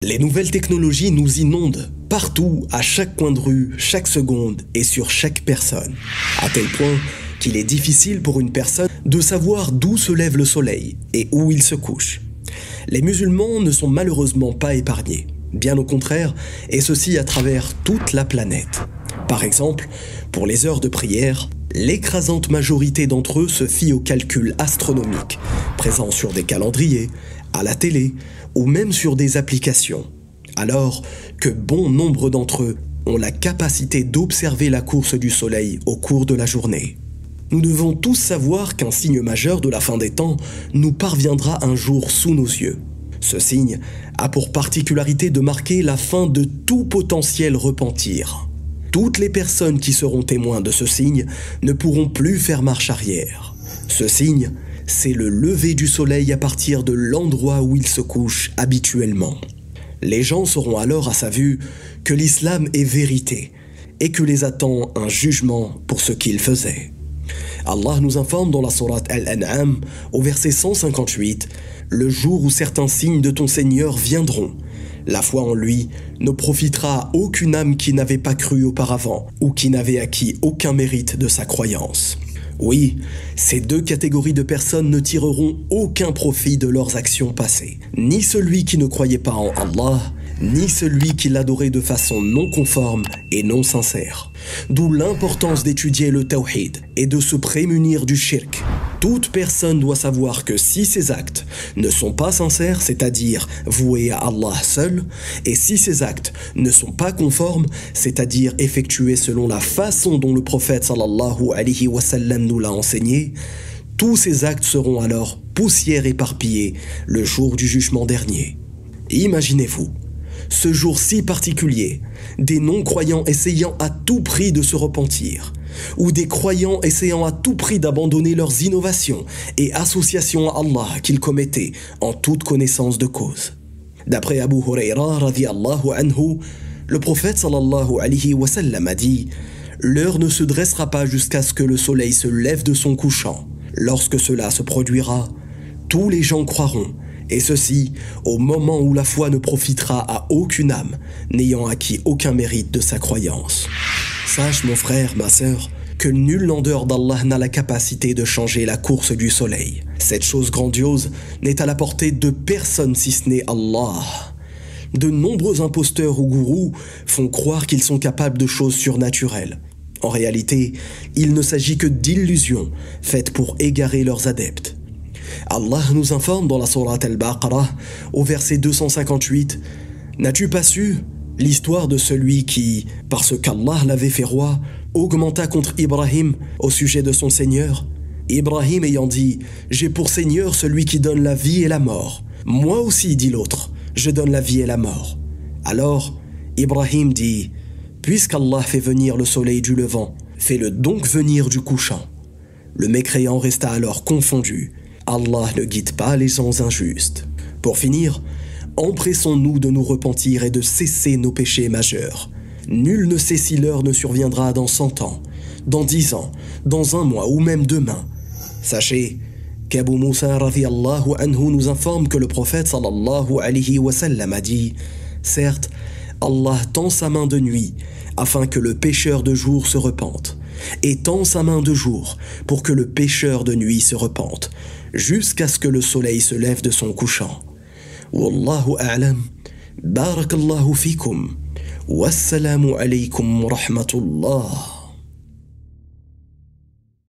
Les nouvelles technologies nous inondent partout, à chaque coin de rue, chaque seconde et sur chaque personne. À tel point qu'il est difficile pour une personne de savoir d'où se lève le soleil et où il se couche. Les musulmans ne sont malheureusement pas épargnés, bien au contraire, et ceci à travers toute la planète. Par exemple, pour les heures de prière, l'écrasante majorité d'entre eux se fie aux calculs astronomiques, présents sur des calendriers, à la télé ou même sur des applications, alors que bon nombre d'entre eux ont la capacité d'observer la course du soleil au cours de la journée. Nous devons tous savoir qu'un signe majeur de la fin des temps nous parviendra un jour sous nos yeux. Ce signe a pour particularité de marquer la fin de tout potentiel repentir. Toutes les personnes qui seront témoins de ce signe ne pourront plus faire marche arrière. Ce signe, c'est le lever du soleil à partir de l'endroit où il se couche habituellement. Les gens sauront alors à sa vue que l'islam est vérité et que les attend un jugement pour ce qu'ils faisaient. Allah nous informe dans la sourate Al-An'am, au verset 158, « Le jour où certains signes de ton Seigneur viendront, la foi en lui ne profitera à aucune âme qui n'avait pas cru auparavant ou qui n'avait acquis aucun mérite de sa croyance. » Oui, ces deux catégories de personnes ne tireront aucun profit de leurs actions passées. Ni celui qui ne croyait pas en Allah, ni celui qui l'adorait de façon non conforme et non sincère. D'où l'importance d'étudier le tawhid et de se prémunir du shirk. Toute personne doit savoir que si ses actes ne sont pas sincères, c'est-à-dire voués à Allah seul, et si ses actes ne sont pas conformes, c'est-à-dire effectués selon la façon dont le prophète sallallahu alayhi wa sallam nous l'a enseigné, tous ces actes seront alors poussière éparpillée le jour du jugement dernier. Imaginez-vous, ce jour si particulier, des non-croyants essayant à tout prix de se repentir, ou des croyants essayant à tout prix d'abandonner leurs innovations et associations à Allah qu'ils commettaient en toute connaissance de cause. D'après Abu Huraira radhiyallahu anhu, le prophète sallallahu alayhi wa sallam a dit « L'heure ne se dressera pas jusqu'à ce que le soleil se lève de son couchant. Lorsque cela se produira, tous les gens croiront, et ceci au moment où la foi ne profitera à aucune âme, n'ayant acquis aucun mérite de sa croyance. » Sache mon frère, ma sœur, que nul en dehors d'Allah n'a la capacité de changer la course du soleil. Cette chose grandiose n'est à la portée de personne si ce n'est Allah. De nombreux imposteurs ou gourous font croire qu'ils sont capables de choses surnaturelles. En réalité, il ne s'agit que d'illusions faites pour égarer leurs adeptes. Allah nous informe dans la sourate Al-Baqarah, au verset 258, « N'as-tu pas su l'histoire de celui qui, parce qu'Allah l'avait fait roi, augmenta contre Ibrahim au sujet de son Seigneur? Ibrahim ayant dit, « J'ai pour Seigneur celui qui donne la vie et la mort. Moi aussi, dit l'autre, je donne la vie et la mort. » Alors, Ibrahim dit, « Puisqu'Allah fait venir le soleil du levant, fais-le donc venir du couchant. » Le mécréant resta alors confondu. Allah ne guide pas les gens injustes. Pour finir, empressons-nous de nous repentir et de cesser nos péchés majeurs. Nul ne sait si l'heure ne surviendra dans 100 ans, dans 10 ans, dans un mois ou même demain. Sachez qu'Abu Moussa radhiyallahu anhu nous informe que le prophète sallallahu alayhi wa sallam a dit « Certes, Allah tend sa main de nuit afin que le pécheur de jour se repente, et tend sa main de jour pour que le pécheur de nuit se repente, jusqu'à ce que le soleil se lève de son couchant. Wallahu a'lam, barakallahu fikum, wassalamu alaykum wa rahmatullah. »